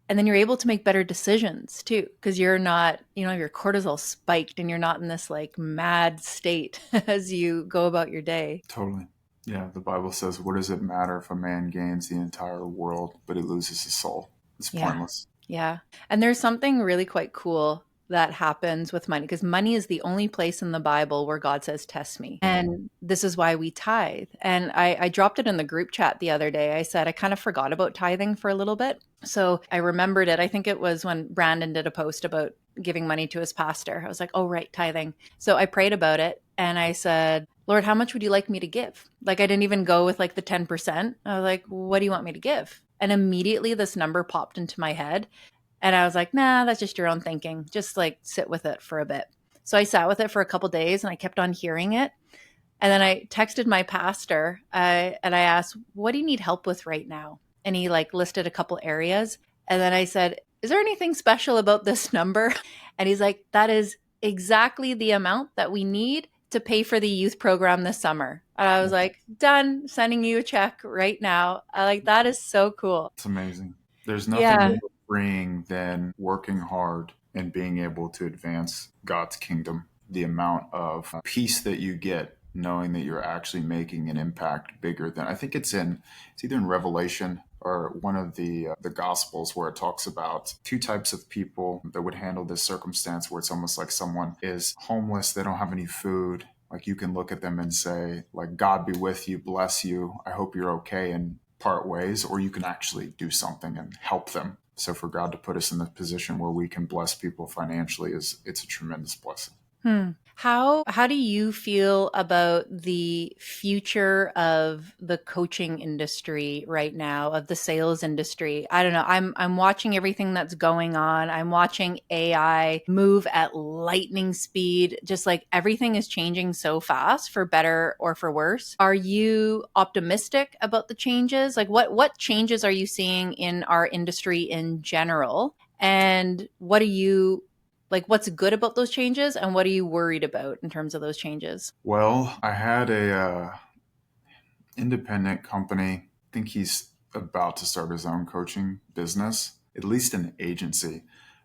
Speaker 1: And then you're able to make better decisions too, because you're not, your cortisol spiked and you're not in this like mad state as you go about your day.
Speaker 2: Totally. Yeah, the Bible says, what does it matter if a man gains the entire world, but he loses his soul? It's
Speaker 1: Yeah.
Speaker 2: pointless.
Speaker 1: Yeah. And there's something really quite cool that happens with money because money is the only place in the Bible where God says, test me. And this is why we tithe. And I dropped it in the group chat the other day. I said, I kind of forgot about tithing for a little bit. So I remembered it. I think it was when Brandon did a post about giving money to his pastor. I was like, oh, right, tithing. So I prayed about it and I said, Lord, how much would you like me to give? Like, I didn't even go with like the 10%. I was like, what do you want me to give? And immediately this number popped into my head. And I was like, nah, that's just your own thinking. Just like sit with it for a bit. So I sat with it for a couple days and I kept on hearing it. And then I texted my pastor and I asked, what do you need help with right now? And he like listed a couple areas. And then I said, is there anything special about this number? And he's like, that is exactly the amount that we need to pay for the youth program this summer. And I was like, done, sending you a check right now. I like, that is so cool.
Speaker 2: It's amazing. There's nothing
Speaker 1: Yeah.
Speaker 2: more freeing than working hard and being able to advance God's kingdom. The amount of peace that you get knowing that you're actually making an impact bigger than, I think it's either in Revelation or one of the Gospels where it talks about two types of people that would handle this circumstance where it's almost like someone is homeless, they don't have any food. Like you can look at them and say, like, God be with you, bless you, I hope you're okay, and part ways, or you can actually do something and help them. So for God to put us in the position where we can bless people financially it's a tremendous blessing.
Speaker 1: How do you feel about the future of the coaching industry right now, of the sales industry? I don't know. I'm watching everything that's going on. I'm watching AI move at lightning speed. Just like everything is changing so fast for better or for worse. Are you optimistic about the changes? Like what changes are you seeing in our industry in general? And what are you what's good about those changes and what are you worried about in terms of those changes?
Speaker 2: Well, I had a independent company. I think he's about to start his own coaching business, at least an agency,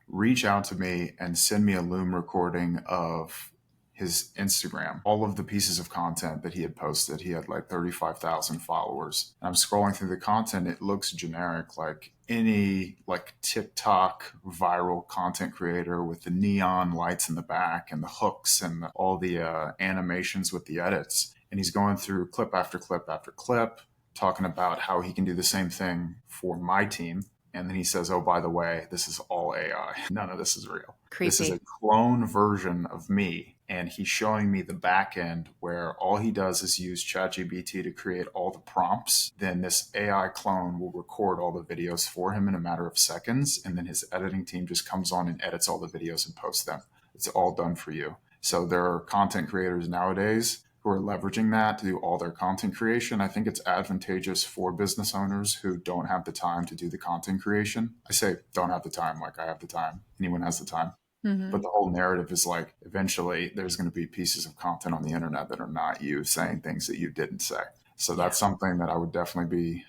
Speaker 2: reach out to me and send me a Loom recording of his Instagram, all of the pieces of content that he had posted. He had like 35,000 followers. And I'm scrolling through the content. It looks generic, like any like TikTok viral content creator with the neon lights in the back and the hooks and all the animations with the edits. And he's going through clip after clip after clip, talking about how he can do the same thing for my team. And then he says, oh, by the way, this is all AI. None of this is real.
Speaker 1: Creepy.
Speaker 2: This is a clone version of me. And he's showing me the back end where all he does is use ChatGPT to create all the prompts. Then this AI clone will record all the videos for him in a matter of seconds. And then his editing team just comes on and edits all the videos and posts them. It's all done for you. So there are content creators nowadays who are leveraging that to do all their content creation. I think it's advantageous for business owners who don't have the time to do the content creation. I say don't have the time, like I have the time. Anyone has the time.
Speaker 1: Mm-hmm.
Speaker 2: But the whole narrative is like eventually there's going to be pieces of content on the internet that are not you saying things that you didn't say. So
Speaker 1: Yeah.
Speaker 2: that's something that I would definitely be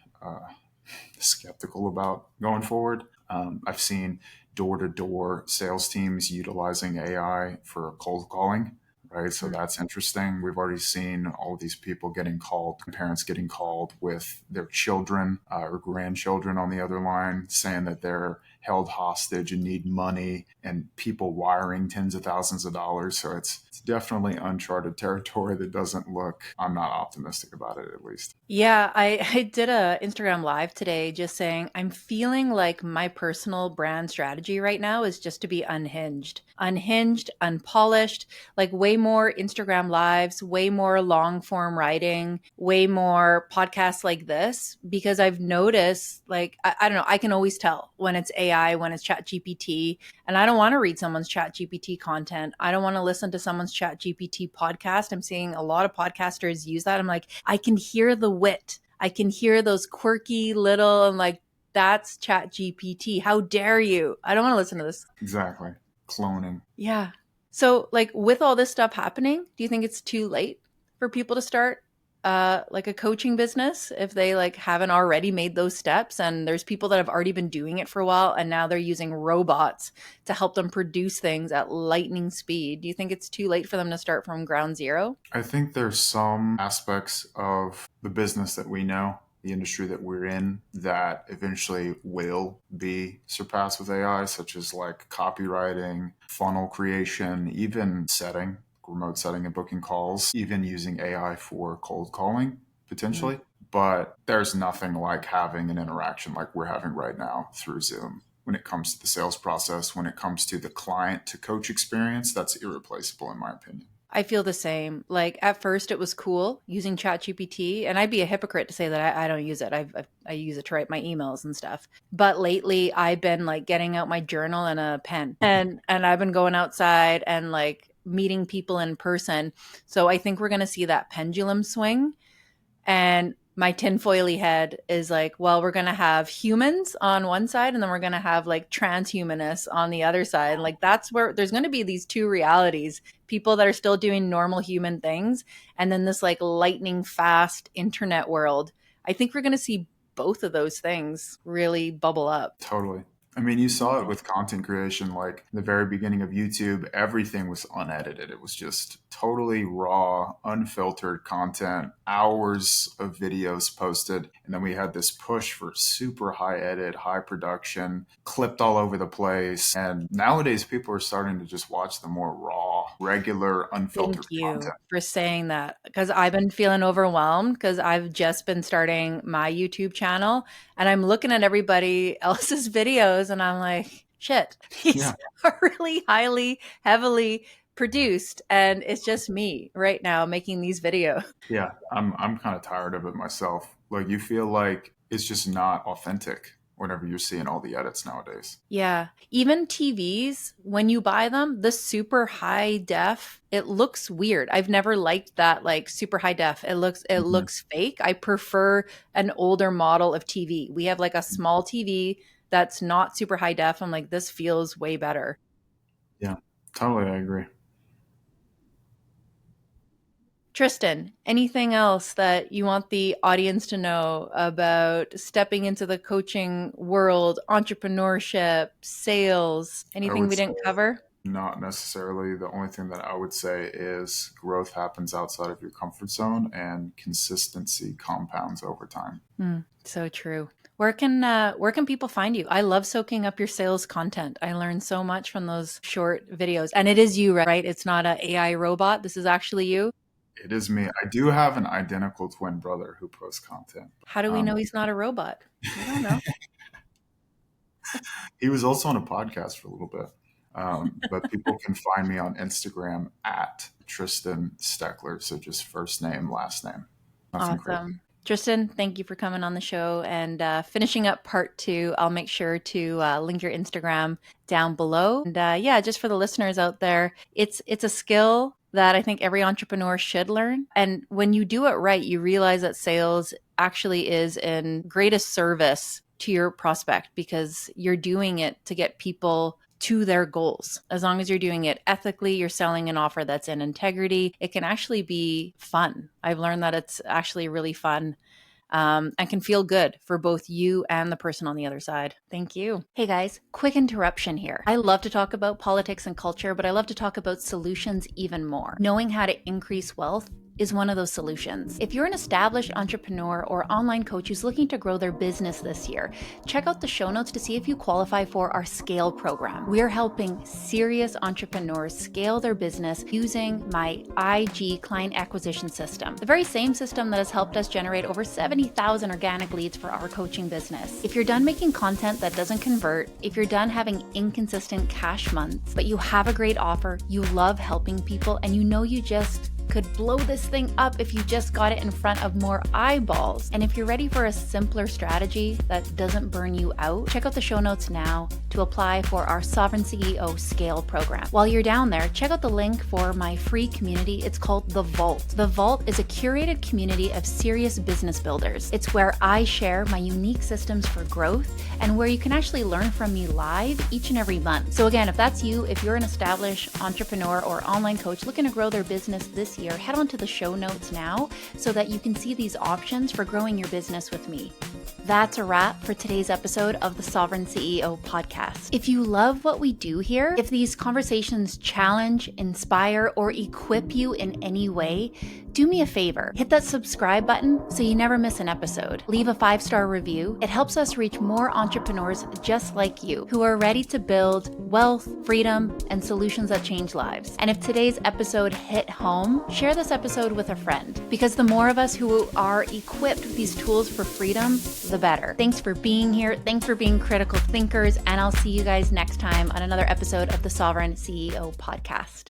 Speaker 2: skeptical about going forward. I've seen door to door sales teams utilizing AI for cold calling, right? So that's interesting. We've already seen all of these people getting called, parents getting called with their children or grandchildren on the other line saying that they're held hostage and need money, and people wiring tens of thousands of dollars. So it's definitely uncharted territory that doesn't look, I'm not optimistic about it at least.
Speaker 1: Yeah, I did a Instagram live today just saying I'm feeling like my personal brand strategy right now is just to be unhinged, unpolished, like way more Instagram lives, way more long form writing, way more podcasts like this, because I've noticed like, I don't know, I can always tell when it's AI, when it's chat GPT, and I don't want to read someone's chat GPT content. I don't want to listen to someone's chat GPT podcast. I'm seeing a lot of podcasters use that. I'm like, I can hear the wit. I can hear those quirky little, I'm like, that's chat GPT. How dare you? I don't want to listen to this.
Speaker 2: Exactly. Cloning.
Speaker 1: Yeah. So like with all this stuff happening, do you think it's too late for people to start like a coaching business if they like haven't already made those steps, and there's people that have already been doing it for a while and now they're using robots to help them produce things at lightning speed? Do you think it's too late for them to start from ground zero?
Speaker 2: I think there's some aspects of the business that we know, the industry that we're in, that eventually will be surpassed with AI, such as like copywriting, funnel creation, even setting, remote setting and booking calls, even using AI for cold calling
Speaker 1: Mm.
Speaker 2: potentially. But there's nothing like having an interaction like we're having right now through Zoom. When it comes to the sales process, when it comes to the client to coach experience, that's irreplaceable in my opinion.
Speaker 1: I feel the same. Like at first, it was cool using ChatGPT, and I'd be a hypocrite to say that I don't use it. I use it to write my emails and stuff. But lately, I've been like getting out my journal and a pen, and I've been going outside and like meeting people in person. So I think we're gonna see that pendulum swing. And my tinfoily head is like, well, we're going to have humans on one side and then we're going to have like transhumanists on the other side. Like that's where there's going to be these two realities, people that are still doing normal human things, and then this like lightning fast internet world. I think we're going to see both of those things really bubble up.
Speaker 2: Totally. I mean, you saw it with content creation, like the very beginning of YouTube, everything was unedited. It was just totally raw, unfiltered content, hours of videos posted. And then we had this push for super high edit, high production, clipped all over the place. And nowadays, people are starting to just watch the more raw, regular,
Speaker 1: Thank
Speaker 2: unfiltered
Speaker 1: you
Speaker 2: content.
Speaker 1: for saying that, because I've been feeling overwhelmed because I've just been starting my YouTube channel and I'm looking at everybody else's videos and I'm like, shit, these
Speaker 2: Yeah.
Speaker 1: are really highly, heavily produced. And it's just me right now making these videos.
Speaker 2: Yeah. I'm kind of tired of it myself. Like, you feel like it's just not authentic whenever you're seeing all the edits nowadays.
Speaker 1: Yeah. Even TVs, when you buy them, the super high def, it looks weird. I've never liked that like super high def. It
Speaker 2: Mhm.
Speaker 1: looks fake. I prefer an older model of TV. We have like a small TV that's not super high def. I'm like, this feels way better.
Speaker 2: Yeah, totally. I agree.
Speaker 1: Tristan, anything else that you want the audience to know about stepping into the coaching world, entrepreneurship, sales,
Speaker 2: I
Speaker 1: anything
Speaker 2: would
Speaker 1: we
Speaker 2: say
Speaker 1: didn't cover?
Speaker 2: not necessarily. The only thing that I would say is growth happens outside of your comfort zone and consistency compounds over time.
Speaker 1: So true. Where can people find you? I love soaking up your sales content. I learned so much from those short videos. And it is you, right? It's not a AI robot. This is actually you.
Speaker 2: It is me. I do have an identical twin brother who posts content.
Speaker 1: How do we know
Speaker 2: Um,
Speaker 1: he's not a robot? We don't know.
Speaker 2: he was also on a podcast for a little bit. But people can find me on Instagram at Tristan Steckler. So just first name, last name. Nothing crazy.
Speaker 1: Awesome. Tristan, thank you for coming on the show and finishing up part two. I'll make sure to link your Instagram down below. And yeah, just for the listeners out there, it's a skill that I think every entrepreneur should learn. And when you do it right, you realize that sales actually is in greatest service to your prospect because you're doing it to get people to their goals. As long as you're doing it ethically, you're selling an offer that's in integrity, it can actually be fun. I've learned that it's actually really fun. And can feel good for both you and the person on the other side. Thank you. Hey guys, quick interruption here. I love to talk about politics and culture, but I love to talk about solutions even more. Knowing how to increase wealth is one of those solutions. If you're an established entrepreneur or online coach who's looking to grow their business this year, check out the show notes to see if you qualify for our Scale program. We're helping serious entrepreneurs scale their business using my IG client acquisition system, the very same system that has helped us generate over 70,000 organic leads for our coaching business. If you're done making content that doesn't convert, if you're done having inconsistent cash months, but you have a great offer, you love helping people, and you know you just could blow this thing up if you just got it in front of more eyeballs. And if you're ready for a simpler strategy that doesn't burn you out, check out the show notes now to apply for our Sovereign CEO Scale program. While you're down there, check out the link for my free community. It's called The Vault. The Vault is a curated community of serious business builders. It's where I share my unique systems for growth and where you can actually learn from me live each and every month. So again, if that's you, if you're an established entrepreneur or online coach looking to grow their business this year, head on to the show notes now so that you can see these options for growing your business with me. That's a wrap for today's episode of the Sovereign CEO podcast. If you love what we do here, if these conversations challenge, inspire, or equip you in any way, do me a favor. Hit that subscribe button so you never miss an episode. Leave a 5-star review. It helps us reach more entrepreneurs just like you who are ready to build wealth, freedom, and solutions that change lives. And if today's episode hit home, share this episode with a friend, because the more of us who are equipped with these tools for freedom, the better. Thanks for being here. Thanks for being critical thinkers. And I'll see you guys next time on another episode of the Sovereign CEO podcast.